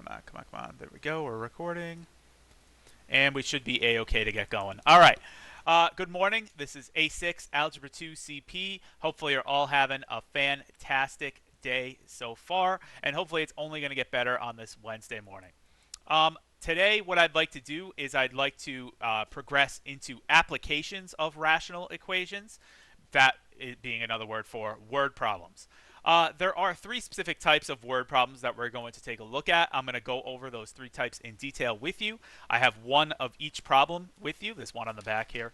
Come on. There we go. We're recording. And we should be A-OK to get going. All right. Good morning. This is A6 Algebra 2 CP. Hopefully you're all having a fantastic day so far. And hopefully it's only going to get better on this Wednesday morning. Today, what I'd like to do is I'd like to progress into applications of rational equations, that being another word for word problems. There are three specific types of word problems that we're going to take a look at. I'm going to go over those three types in detail with you. I have one of each problem with you. There's one on the back here.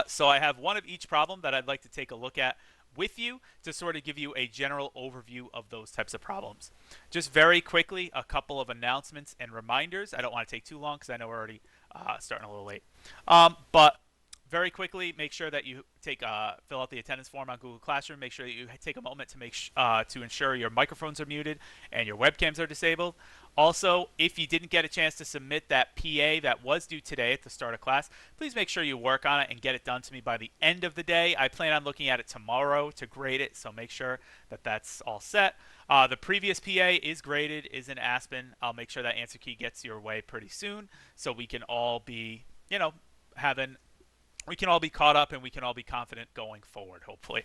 So I have one of each problem that I'd like to take a look at with you to sort of give you a general overview of those types of problems. Just very quickly, a couple of announcements and reminders. I don't want to take too long because I know we're already starting a little late. But very quickly, make sure that you fill out the attendance form on Google Classroom. Make sure that you take a moment to ensure your microphones are muted and your webcams are disabled. Also, if you didn't get a chance to submit that PA that was due today at the start of class, please make sure you work on it and get it done to me by the end of the day. I plan on looking at it tomorrow to grade it, so make sure that that's all set. The previous PA is graded, is in Aspen. I'll make sure that answer key gets your way pretty soon so we can all be, we can all be caught up and we can all be confident going forward, hopefully.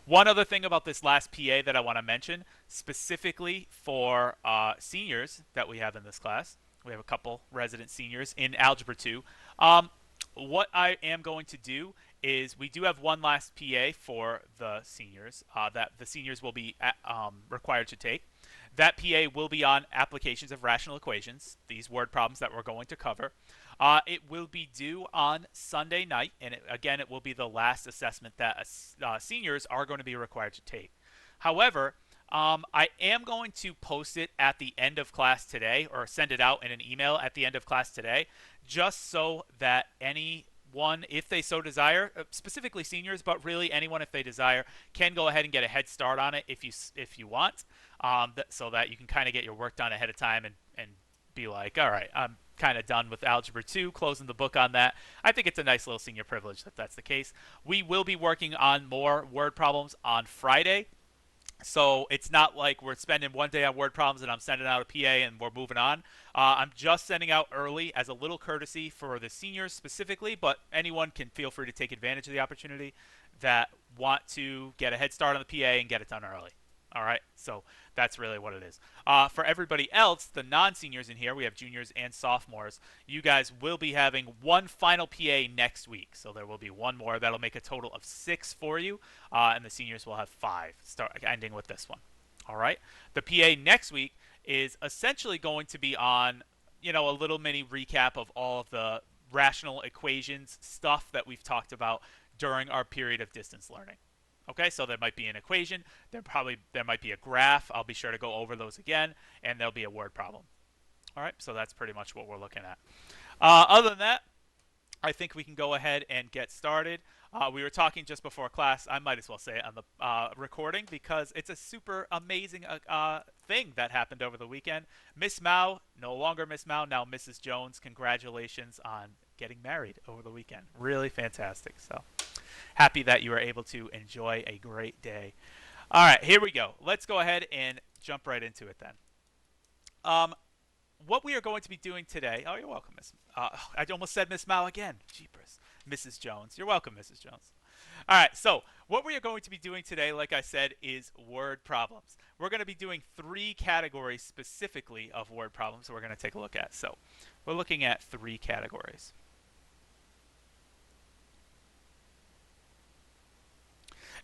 One other thing about this last PA that I want to mention, specifically for seniors that we have in this class. We have a couple resident seniors in Algebra 2. What I am going to do is we do have one last PA for the seniors that the seniors will be required to take. That PA will be on applications of rational equations, these word problems that we're going to cover. It will be due on Sunday night, and again, it will be the last assessment that seniors are going to be required to take. However, I am going to post it at the end of class today, or send it out in an email at the end of class today, just so that anyone, if they so desire, specifically seniors, but really anyone if they desire, can go ahead and get a head start on it if you want, so that you can kind of get your work done ahead of time and be like, all right, I'm kind of done with Algebra 2, closing the book on that. I think it's a nice little senior privilege that that's the case. We will be working on more word problems on Friday. So it's not like we're spending one day on word problems and I'm sending out a PA and we're moving on. I'm just sending out early as a little courtesy for the seniors specifically, but anyone can feel free to take advantage of the opportunity that want to get a head start on the PA and get it done early. All right, so that's really what it is. For everybody else, the non-seniors in here, we have juniors and sophomores. You guys will be having one final PA next week. So there will be one more. That'll make a total of 6 for you. And the seniors will have 5, ending with this one. All right, the PA next week is essentially going to be on, a little mini recap of all of the rational equations stuff that we've talked about during our period of distance learning. Okay, so there might be an equation, there might be a graph. I'll be sure to go over those again, and there'll be a word problem. All right, so that's pretty much what we're looking at. Other than that, I think we can go ahead and get started. We were talking just before class. I might as well say it on the recording because it's a super amazing thing that happened over the weekend. Miss Mao, no longer Miss Mao, now Mrs. Jones. Congratulations on getting married over the weekend. Really fantastic. So happy that you were able to enjoy a great day. All right, here we go. Let's go ahead and jump right into it then. What we are going to be doing today. Oh, you're welcome, Miss. I almost said Miss Mao again. Jeepers. Mrs. Jones. You're welcome, Mrs. Jones. All right, so what we are going to be doing today, like I said, is word problems. We're going to be doing 3 categories specifically of word problems that we're going to take a look at. So we're looking at 3 categories.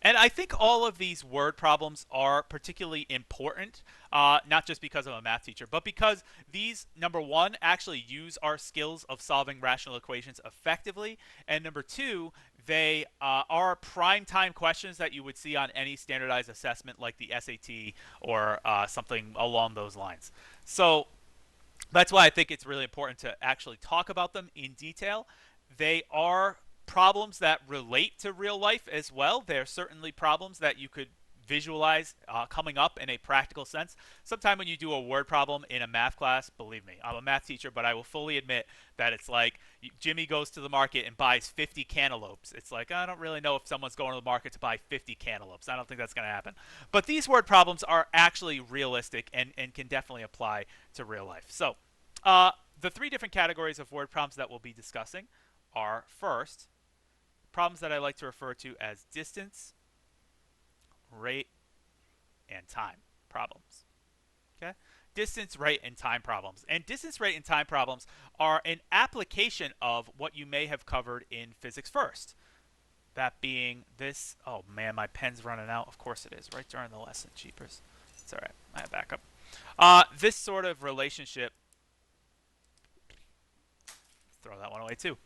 And I think all of these word problems are particularly important, not just because I'm a math teacher, but because these, number 1, actually use our skills of solving rational equations effectively, and number 2, they are prime time questions that you would see on any standardized assessment like the SAT or something along those lines. So that's why I think it's really important to actually talk about them in detail. They are problems that relate to real life as well. They're certainly problems that you could visualize coming up in a practical sense. Sometime when you do a word problem in a math class, believe me, I'm a math teacher, but I will fully admit that it's like Jimmy goes to the market and buys 50 cantaloupes. It's like, I don't really know if someone's going to the market to buy 50 cantaloupes. I don't think that's going to happen. But these word problems are actually realistic and can definitely apply to real life. So the three different categories of word problems that we'll be discussing are, first, problems that I like to refer to as distance, rate, and time problems. Okay? Distance, rate, and time problems. And distance, rate, and time problems are an application of what you may have covered in physics first. That being this, oh man, my pen's running out. Of course it is, right during the lesson, cheapers. It's all right, I have backup. This sort of relationship, throw that one away too.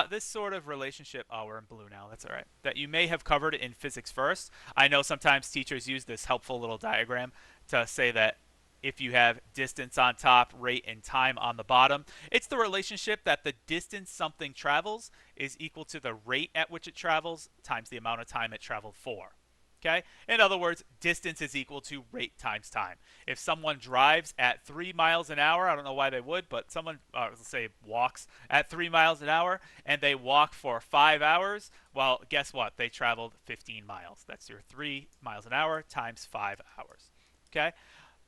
This sort of relationship, oh, we're in blue now, that's all right, that you may have covered in physics first. I know sometimes teachers use this helpful little diagram to say that if you have distance on top, rate, and time on the bottom, it's the relationship that the distance something travels is equal to the rate at which it travels times the amount of time it traveled for. Okay? In other words, distance is equal to rate times time. If someone drives at 3 miles an hour, I don't know why they would, but someone, let's say, walks at 3 miles an hour, and they walk for 5 hours, well, guess what? They traveled 15 miles. That's your 3 miles an hour times 5 hours. Okay?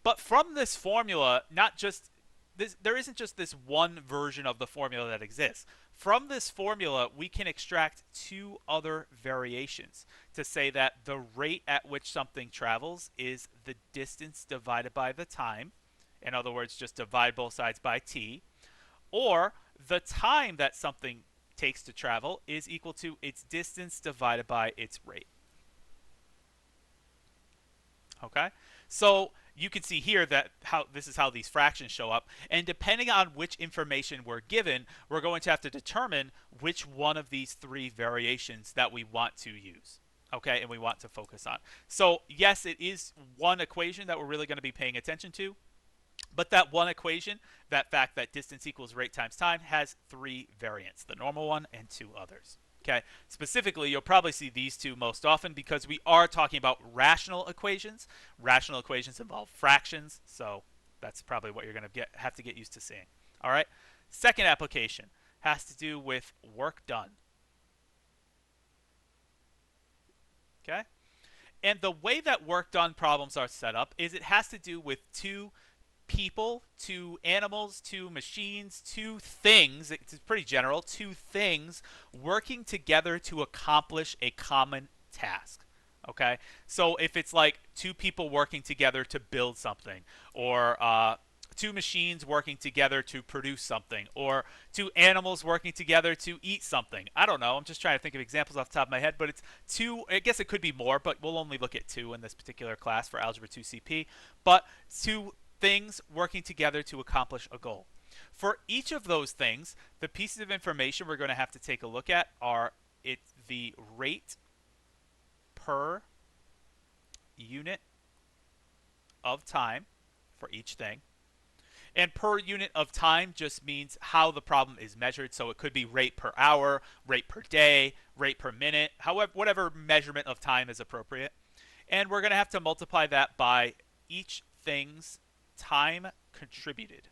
But from this formula, there isn't just this one version of the formula that exists. From this formula, we can extract two other variations to say that the rate at which something travels is the distance divided by the time. In other words, just divide both sides by t. Or the time that something takes to travel is equal to its distance divided by its rate. Okay? So you can see here that this is how these fractions show up. And depending on which information we're given, we're going to have to determine which one of these three variations that we want to use. Okay, and we want to focus on. So yes, it is one equation that we're really going to be paying attention to. But that one equation, that fact that distance equals rate times time, has three variants, the normal one and two others. Okay, specifically, you'll probably see these two most often because we are talking about rational equations. Rational equations involve fractions, so that's probably what you're going to have to get used to seeing. All right, second application has to do with work done. Okay, and the way that work done problems are set up is it has to do with two people, two animals, two machines, two things. It's pretty general. Two things working together to accomplish a common task. Okay, so if it's like two people working together to build something, or two machines working together to produce something, or two animals working together to eat something. I don't know. I'm just trying to think of examples off the top of my head, but it's two. I guess it could be more, but we'll only look at two in this particular class for Algebra 2 CP. But two things working together to accomplish a goal. For each of those things, the pieces of information we're going to have to take a look at are the rate per unit of time for each thing. And per unit of time just means how the problem is measured. So it could be rate per hour, rate per day, rate per minute, however, whatever measurement of time is appropriate. And we're going to have to multiply that by each thing's time contributed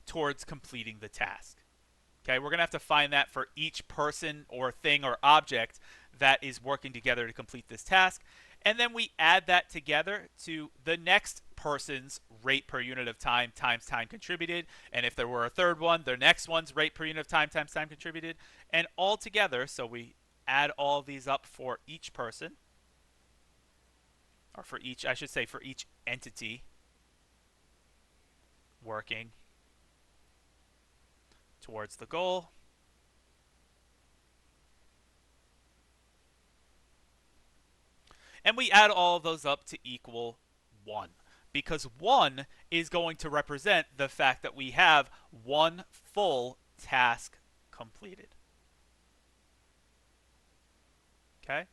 towards completing the task. Okay, we're going to have to find that for each person or thing or object that is working together to complete this task. And then we add that together to the next person's rate per unit of time times time contributed. And if there were a third one, the next one's rate per unit of time times time contributed. And all together, so we add all of these up for each person. Or for each, I should say for each entity working towards the goal. And we add all of those up to equal 1. Because 1 is going to represent the fact that we have one full task completed. Okay?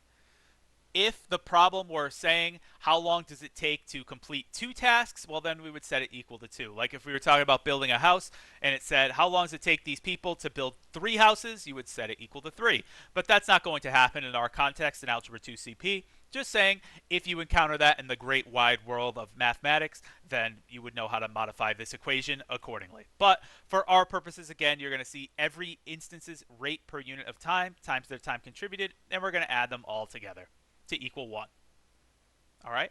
If the problem were saying how long does it take to complete 2 tasks, well then we would set it equal to 2. Like if we were talking about building a house and it said how long does it take these people to build 3 houses, you would set it equal to 3. But that's not going to happen in our context in Algebra 2 CP. Just saying, if you encounter that in the great wide world of mathematics, then you would know how to modify this equation accordingly. But for our purposes, again, you're going to see every instance's rate per unit of time times their time contributed, and we're going to add them all together to equal 1. All right?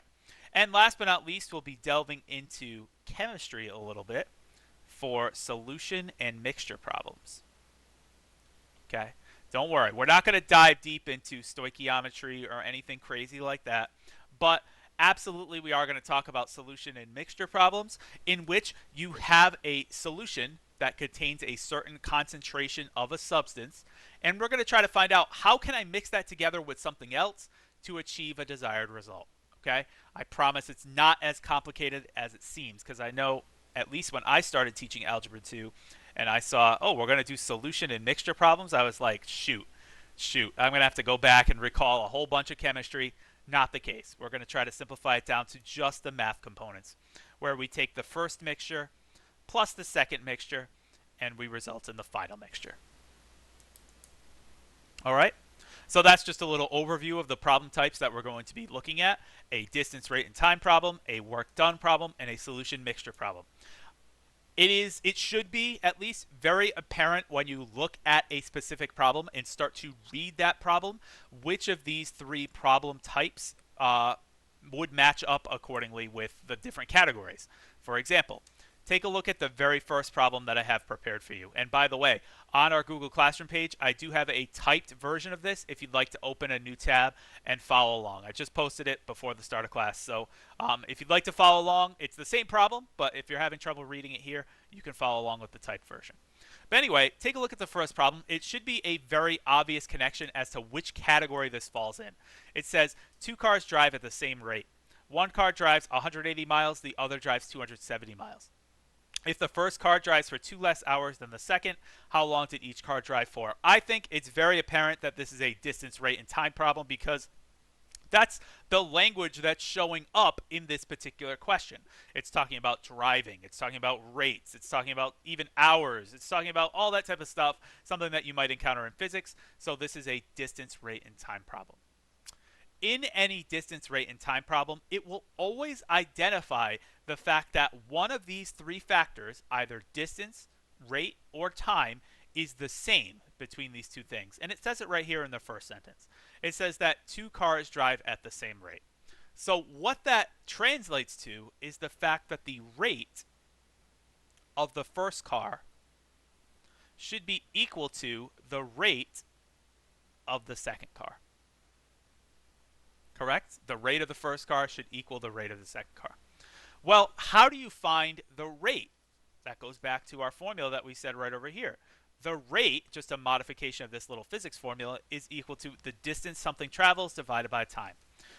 And last but not least, we'll be delving into chemistry a little bit for solution and mixture problems. Okay? Don't worry, we're not going to dive deep into stoichiometry or anything crazy like that, but absolutely we are going to talk about solution and mixture problems in which you have a solution that contains a certain concentration of a substance, and we're going to try to find out how can I mix that together with something else to achieve a desired result. Okay? I promise it's not as complicated as it seems, because I know at least when I started teaching Algebra 2, and I saw, oh, we're going to do solution and mixture problems, I was like, shoot, I'm going to have to go back and recall a whole bunch of chemistry. Not the case. We're going to try to simplify it down to just the math components, where we take the first mixture plus the second mixture, and we result in the final mixture. All right? So that's just a little overview of the problem types that we're going to be looking at: a distance, rate, and time problem, a work done problem, and a solution mixture problem. It should be at least very apparent when you look at a specific problem and start to read that problem, which of these three problem types would match up accordingly with the different categories. For example, take a look at the very first problem that I have prepared for you. And by the way, on our Google Classroom page, I do have a typed version of this if you'd like to open a new tab and follow along. I just posted it before the start of class. So if you'd like to follow along, it's the same problem, but if you're having trouble reading it here, you can follow along with the typed version. But anyway, take a look at the first problem. It should be a very obvious connection as to which category this falls in. It says 2 cars drive at the same rate. One car drives 180 miles, the other drives 270 miles. If the first car drives for 2 less hours than the second, how long did each car drive for? I think it's very apparent that this is a distance, rate, and time problem, because that's the language that's showing up in this particular question. It's talking about driving. It's talking about rates. It's talking about even hours. It's talking about all that type of stuff, something that you might encounter in physics. So this is a distance, rate, and time problem. In any distance, rate, and time problem, it will always identify the fact that one of these three factors, either distance, rate, or time, is the same between these two things. And it says it right here in the first sentence. It says that 2 cars drive at the same rate. So what that translates to is the fact that the rate of the first car should be equal to the rate of the second car. Correct? The rate of the first car should equal the rate of the second car. Well, how do you find the rate? That goes back to our formula that we said right over here. The rate, just a modification of this little physics formula, is equal to the distance something travels divided by time.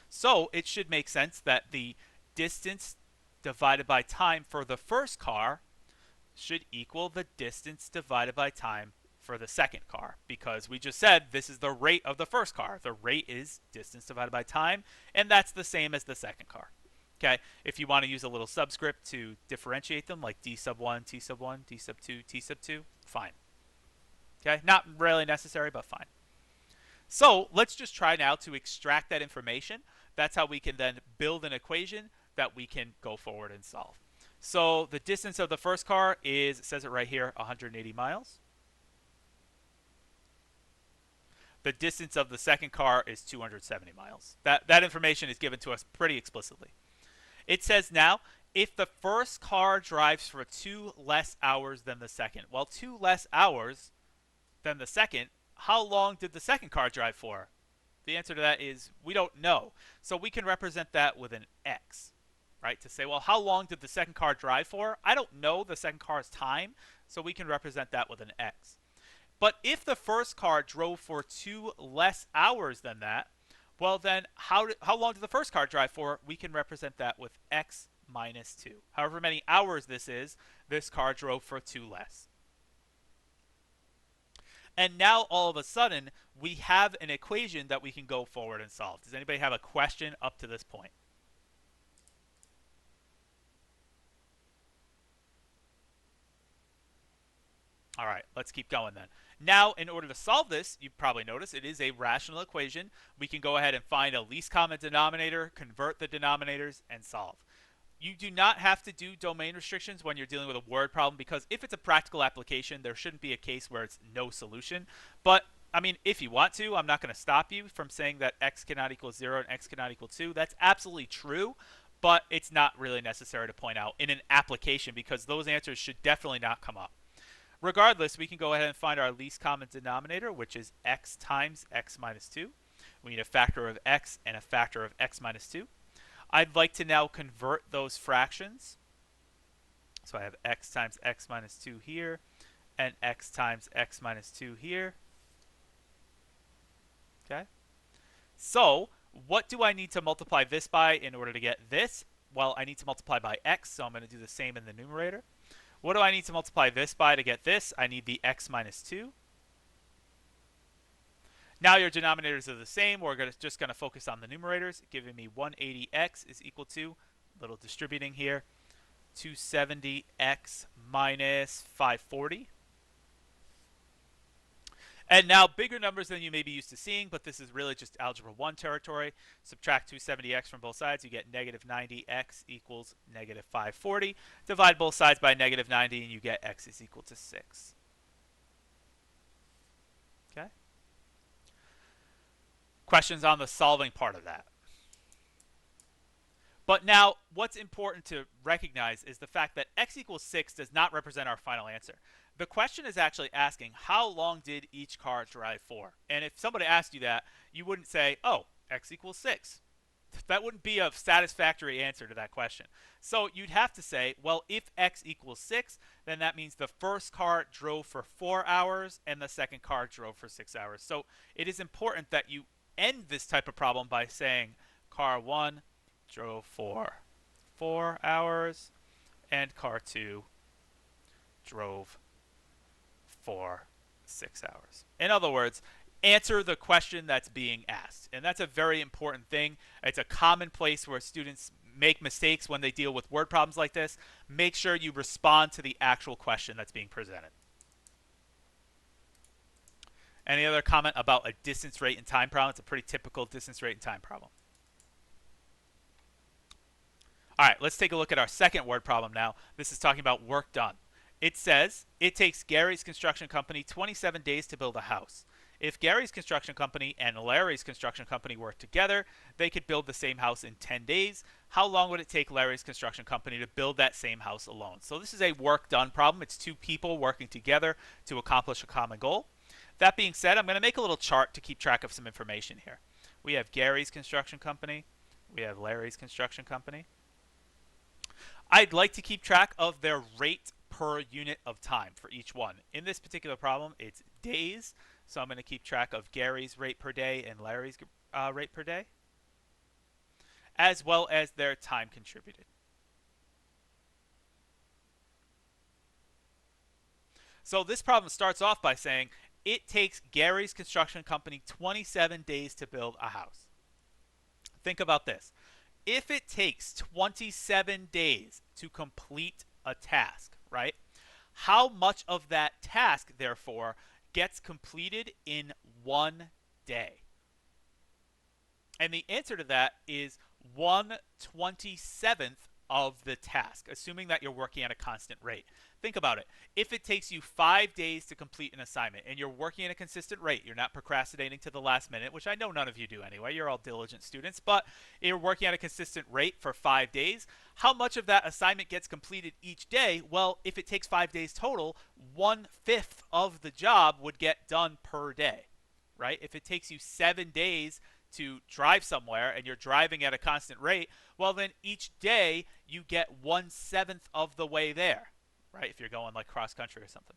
So it should make sense that the distance divided by time for the first car should equal the distance divided by time for the second car, because we just said this is the rate of the first car. The rate is distance divided by time, and that's the same as the second car. Okay, if you want to use a little subscript to differentiate them, like d sub 1, t sub 1, d sub 2, t sub 2, fine. Okay, not really necessary, but fine. So let's just try now to extract that information. That's how we can then build an equation that we can go forward and solve. So the distance of the first car is, it says it right here, 180 miles. The distance of the second car is 270 miles. That information is given to us pretty explicitly. It says now, if the first car drives for 2 less hours than the second. Well, 2 less hours than the second, how long did the second car drive for? The answer to that is we don't know. So we can represent that with an x, right? To say, well, how long did the second car drive for? I don't know the second car's time, so we can represent that with an x. But if the first car drove for 2 less hours than that, well then how long did the first car drive for? We can represent that with x minus 2. However many hours this is, this car drove for 2 less. And now all of a sudden, we have an equation that we can go forward and solve. Does anybody have a question up to this point? All right, let's keep going then. Now, in order to solve this, you probably notice it is a rational equation. We can go ahead and find a least common denominator, convert the denominators, and solve. You do not have to do domain restrictions when you're dealing with a word problem, because if it's a practical application, there shouldn't be a case where it's no solution. But I mean, if you want to, I'm not going to stop you from saying that x cannot equal 0 and x cannot equal 2. That's absolutely true, but it's not really necessary to point out in an application, because those answers should definitely not come up. Regardless, we can go ahead and find our least common denominator, which is x times x minus 2. We need a factor of x and a factor of x minus 2. I'd like to now convert those fractions. So I have x times x minus 2 here, and x times x minus 2 here. Okay. So what do I need to multiply this by in order to get this? Well, I need to multiply by x, so I'm going to do the same in the numerator. What do I need to multiply this by to get this? I need the x minus 2. Now your denominators are the same. We're just going to focus on the numerators, giving me 180x is equal to, little distributing here, 270x minus 540. And now bigger numbers than you may be used to seeing, but this is really just Algebra 1 territory. Subtract 270x from both sides, you get negative 90x equals negative 540. Divide both sides by negative 90 and you get x is equal to 6. Okay? Questions on the solving part of that. But now, what's important to recognize is the fact that x equals 6 does not represent our final answer. The question is actually asking, how long did each car drive for? And if somebody asked you that, you wouldn't say, oh, x equals 6. That wouldn't be a satisfactory answer to that question. So you'd have to say, well, if x equals 6, then that means the first car drove for 4 hours and the second car drove for 6 hours. So it is important that you end this type of problem by saying car 1 drove for 4 hours and car 2 drove for 6 hours. In other words, answer the question that's being asked. And that's a very important thing. It's a common place where students make mistakes when they deal with word problems like this. Make sure you respond to the actual question that's being presented. Any other comment about a distance, rate, and time problem? It's a pretty typical distance, rate, and time problem. All right, let's take a look at our second word problem now. This is talking about work done. It says, it takes Gary's construction company 27 days to build a house. If Gary's construction company and Larry's construction company worked together, they could build the same house in 10 days. How long would it take Larry's construction company to build that same house alone? So this is a work done problem. It's two people working together to accomplish a common goal. That being said, I'm going to make a little chart to keep track of some information here. We have Gary's construction company. We have Larry's construction company. I'd like to keep track of their rate per unit of time for each one. In this particular problem, it's days. So I'm going to keep track of Gary's rate per day and Larry's rate per day, as well as their time contributed. So this problem starts off by saying it takes Gary's construction company 27 days to build a house. Think about this. If it takes 27 days to complete a task, right? How much of that task, therefore, gets completed in 1 day? And the answer to that is 1/27th of the task, assuming that you're working at a constant rate. Think about it. If it takes you 5 days to complete an assignment and you're working at a consistent rate, you're not procrastinating to the last minute, which I know none of you do anyway, you're all diligent students, but you're working at a consistent rate for 5 days, how much of that assignment gets completed each day? Well, if it takes 5 days total, 1/5 of the job would get done per day, right? If it takes you 7 days to drive somewhere and you're driving at a constant rate, well, then each day you get 1/7 of the way there, right? If you're going like cross country or something.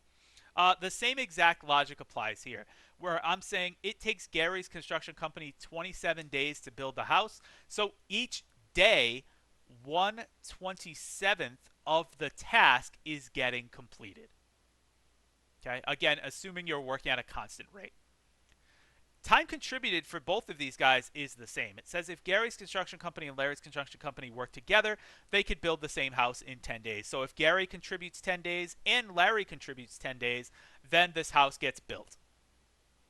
The same exact logic applies here, where I'm saying it takes Gary's construction company 27 days to build the house. So each day, 1/27th of the task is getting completed. Okay, again, assuming you're working at a constant rate. time contributed for both of these guys is the same. It says if Gary's construction company and Larry's construction company work together, they could build the same house in 10 days. So if Gary contributes 10 days and Larry contributes 10 days, then this house gets built.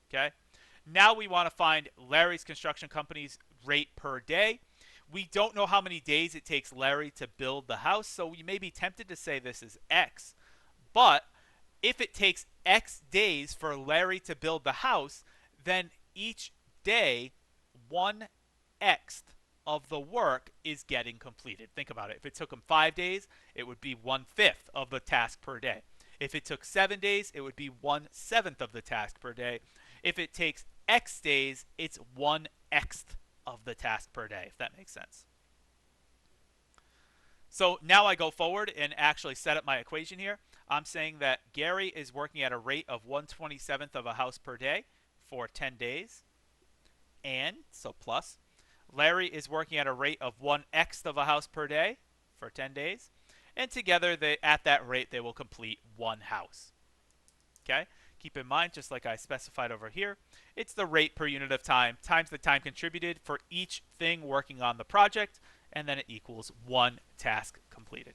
Okay? Now we want to find Larry's construction company's rate per day. We don't know how many days it takes Larry to build the house, so we may be tempted to say this is X. But if it takes X days for Larry to build the house, then each day 1/x of the work is getting completed. Think about it. If it took him 5 days, it would be 1/5 of the task per day. If it took 7 days, it would be 1/7 of the task per day. If it takes X days, it's 1/x of the task per day, if that makes sense. So now I go forward and actually set up my equation here. I'm saying that Gary is working at a rate of 1/27 of a house per day for 10 days. And, so plus, Larry is working at a rate of 1/x of a house per day for 10 days. And together, at that rate, they will complete one house. Okay? Keep in mind, just like I specified over here, it's the rate per unit of time times the time contributed for each thing working on the project, and then it equals one task completed.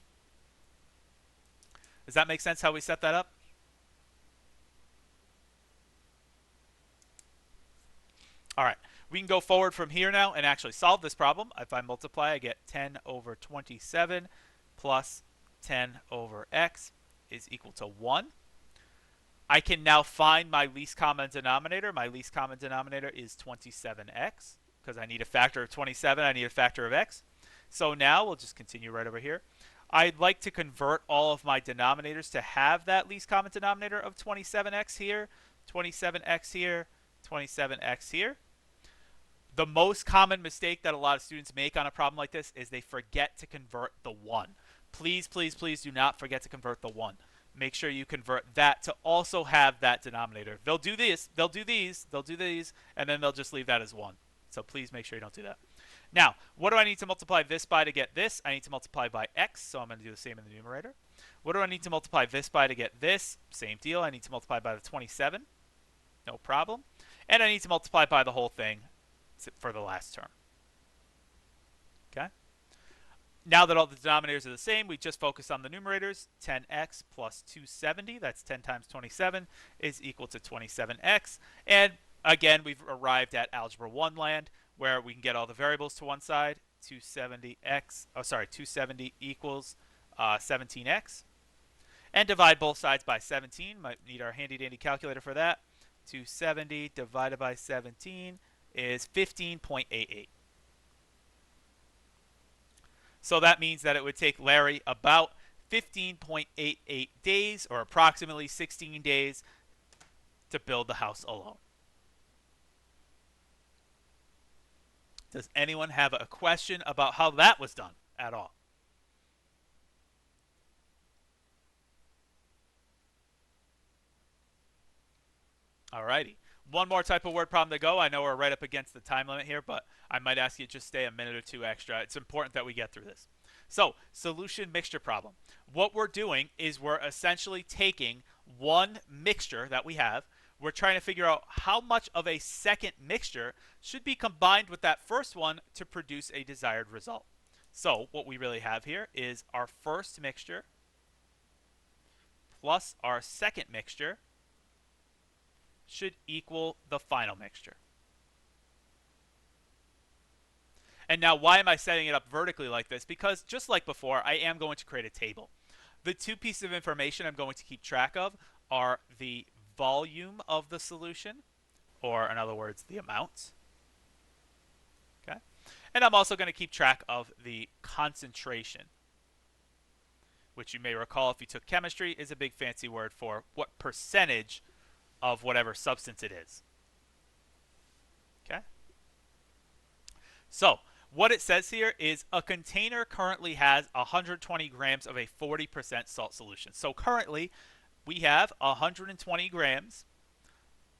Does that make sense how we set that up? All right, we can go forward from here now and actually solve this problem. If I multiply, I get 10 over 27 plus 10 over x is equal to 1. I can now find my least common denominator. My least common denominator is 27x because I need a factor of 27. I need a factor of x. So now we'll just continue right over here. I'd like to convert all of my denominators to have that least common denominator of 27x here, 27x here, 27x here. The most common mistake that a lot of students make on a problem like this is they forget to convert the 1. Please, please, please do not forget to convert the 1. Make sure you convert that to also have that denominator. They'll do this, they'll do these, they'll do these, and then they'll just leave that as 1. So please make sure you don't do that. Now, what do I need to multiply this by to get this? I need to multiply by x, so I'm going to do the same in the numerator. What do I need to multiply this by to get this? Same deal. I need to multiply by the 27. No problem. And I need to multiply by the whole thing for the last term. Okay? Now that all the denominators are the same, we just focus on the numerators. 10x plus 270, that's 10 times 27, is equal to 27x. And again, we've arrived at Algebra 1 land, where we can get all the variables to one side. 270 equals 17x. And divide both sides by 17. Might need our handy-dandy calculator for that. 270 divided by 17 is 15.88. So that means that it would take Larry about 15.88 days, or approximately 16 days, to build the house alone. Does anyone have a question about how that was done at all? Alrighty. One more type of word problem to go. I know we're right up against the time limit here, but I might ask you to just stay a minute or two extra. It's important that we get through this. So, solution mixture problem. What we're doing is we're essentially taking one mixture that we have. We're trying to figure out how much of a second mixture should be combined with that first one to produce a desired result. So, what we really have here is our first mixture plus our second mixture should equal the final mixture. And now, why am I setting it up vertically like this? Because just like before, I am going to create a table. The two pieces of information I'm going to keep track of are the volume of the solution, or in other words, the amount. Okay? And I'm also going to keep track of the concentration, which you may recall if you took chemistry is a big fancy word for what percentage of whatever substance it is. Okay? So, what it says here is a container currently has 120 grams of a 40% salt solution. So currently, we have 120 grams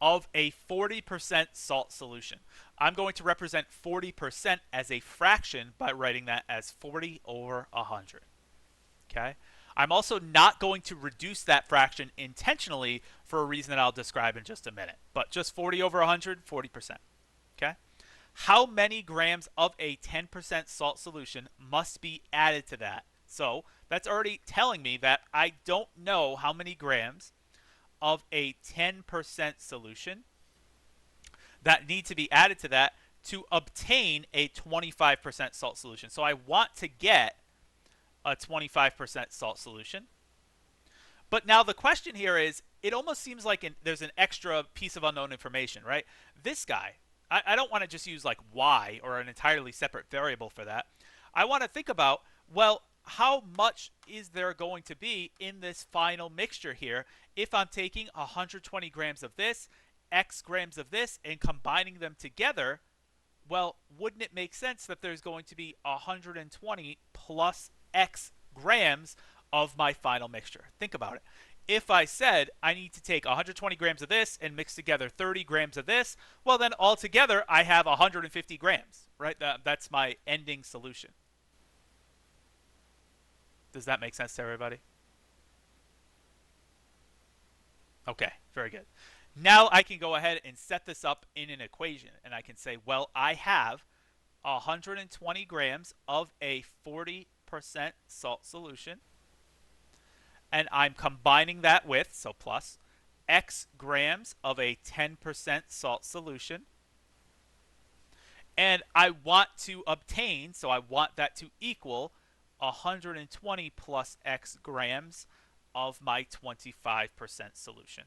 of a 40% salt solution. I'm going to represent 40% as a fraction by writing that as 40 over 100. Okay? I'm also not going to reduce that fraction intentionally for a reason that I'll describe in just a minute. But just 40 over 100, 40%. Okay? How many grams of a 10% salt solution must be added to that? So that's already telling me that I don't know how many grams of a 10% solution that need to be added to that to obtain a 25% salt solution. So I want to get a 25% salt solution. But now the question here is, it almost seems like there's an extra piece of unknown information, right? This guy, I don't want to just use like y or an entirely separate variable for that. I want to think about, well, how much is there going to be in this final mixture here if I'm taking 120 grams of this, x grams of this, and combining them together? Well, wouldn't it make sense that there's going to be 120 plus x grams of my final mixture? Think about it. If I said I need to take 120 grams of this and mix together 30 grams of this, well, then altogether I have 150 grams, right? That's my ending solution. Does that make sense to everybody? Okay, very good. Now I can go ahead and set this up in an equation, and I can say, well, I have 120 grams of a 40% salt solution, and I'm combining that with, so plus, x grams of a 10% salt solution. And I want to obtain, so I want that to equal 120 plus x grams of my 25% solution.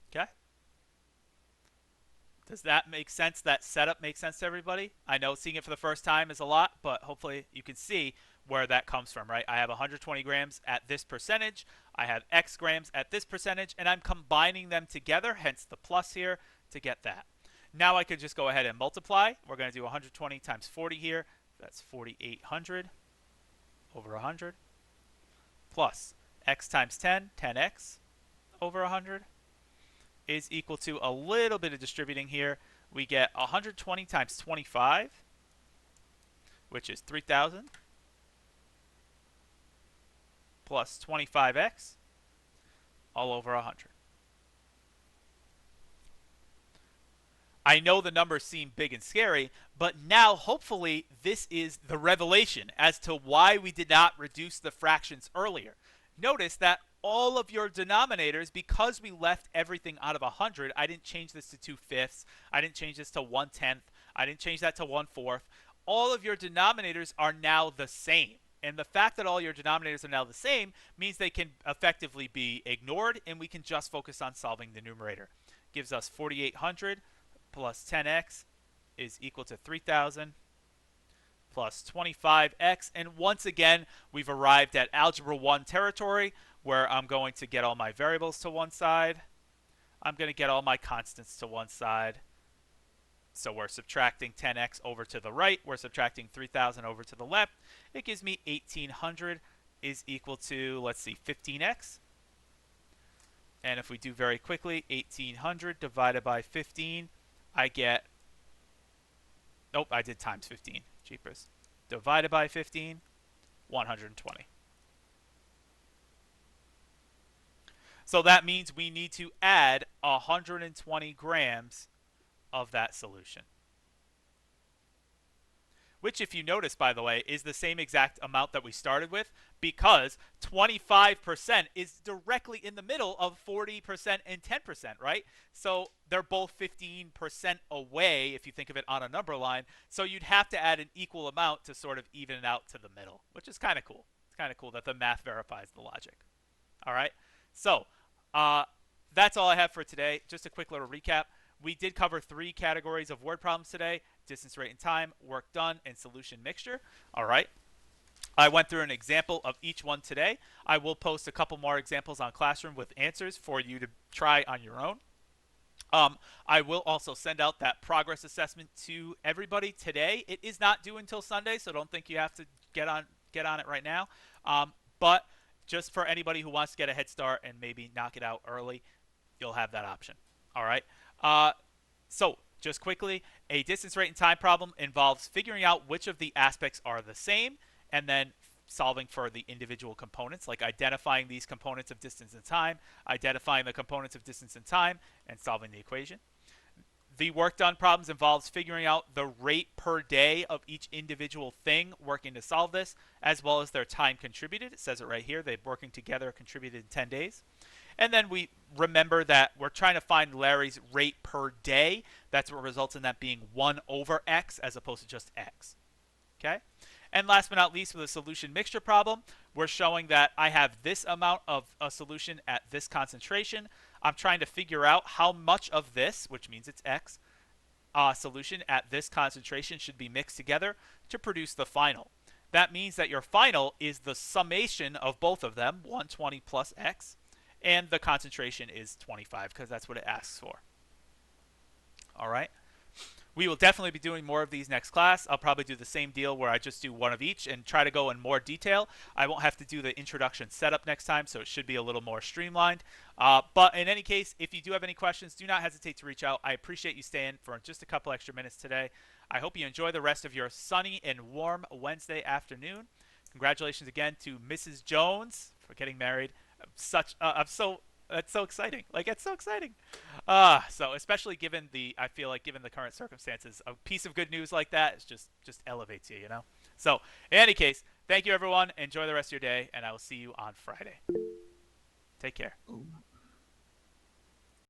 Okay? Does that make sense? That setup makes sense to everybody? I know seeing it for the first time is a lot, but hopefully you can see where that comes from, right? I have 120 grams at this percentage, I have x grams at this percentage, and I'm combining them together, hence the plus here, to get that. Now I could just go ahead and multiply. We're going to do 120 times 40 here. That's 4,800 over 100, plus x times 10, 10x over 100, is equal to a little bit of distributing here. We get 120 times 25, which is 3,000, plus 25x all over 100. I know the numbers seem big and scary, but now hopefully this is the revelation as to why we did not reduce the fractions earlier. Notice that all of your denominators, because we left everything out of 100, I didn't change this to 2/5, I didn't change this to 1/10, I didn't change that to 1/4. All of your denominators are now the same. And the fact that all your denominators are now the same means they can effectively be ignored, and we can just focus on solving the numerator. Gives us 4,800 plus 10x is equal to 3,000 plus 25x. And once again, we've arrived at Algebra 1 territory, where I'm going to get all my variables to one side. I'm going to get all my constants to one side. So we're subtracting 10x over to the right. We're subtracting 3,000 over to the left. It gives me 1,800 is equal to, let's see, 15x. And if we do very quickly, 1,800 divided by 15, I get, nope, I did times 15, jeepers. Divided by 15, 120. So that means we need to add 120 grams of that solution. Which, if you notice, by the way, is the same exact amount that we started with, because 25% is directly in the middle of 40% and 10%, right? So they're both 15% away, if you think of it on a number line. So you'd have to add an equal amount to sort of even it out to the middle, which is kind of cool. It's kind of cool that the math verifies the logic. All right? So that's all I have for today. Just a quick little recap. We did cover 3 categories of word problems today: distance, rate, and time, work done, and solution mixture. All right. I went through an example of each one today. I will post a couple more examples on Classroom with answers for you to try on your own. I will also send out that progress assessment to everybody today. It is not due until Sunday, so don't think you have to get on it right now. But just for anybody who wants to get a head start and maybe knock it out early, you'll have that option. All right. So just quickly, a distance, rate, and time problem involves figuring out which of the aspects are the same, and then solving for the individual components, like identifying these components of distance and time, identifying the components of distance and time, and solving the equation. The work done problems involves figuring out the rate per day of each individual thing working to solve this, as well as their time contributed. It says it right here. They're working together, contributed in 10 days. And then we remember that we're trying to find Larry's rate per day. That's what results in that being 1 over x as opposed to just x. Okay? And last but not least, with a solution mixture problem, we're showing that I have this amount of a solution at this concentration. I'm trying to figure out how much of this, which means it's x, solution at this concentration should be mixed together to produce the final. That means that your final is the summation of both of them, 120 plus x, and the concentration is 25 because that's what it asks for. All right. We will definitely be doing more of these next class. I'll probably do the same deal where I just do one of each and try to go in more detail. I won't have to do the introduction setup next time, so it should be a little more streamlined. But in any case, if you do have any questions, do not hesitate to reach out. I appreciate you staying for just a couple extra minutes today. I hope you enjoy the rest of your sunny and warm Wednesday afternoon. Congratulations again to Mrs. Jones for getting married. That's so exciting. Like, it's so exciting. So especially given I feel like given the current circumstances, a piece of good news like that is just elevates you, you know? So in any case, thank you everyone. Enjoy the rest of your day, and I will see you on Friday. Take care. Ooh.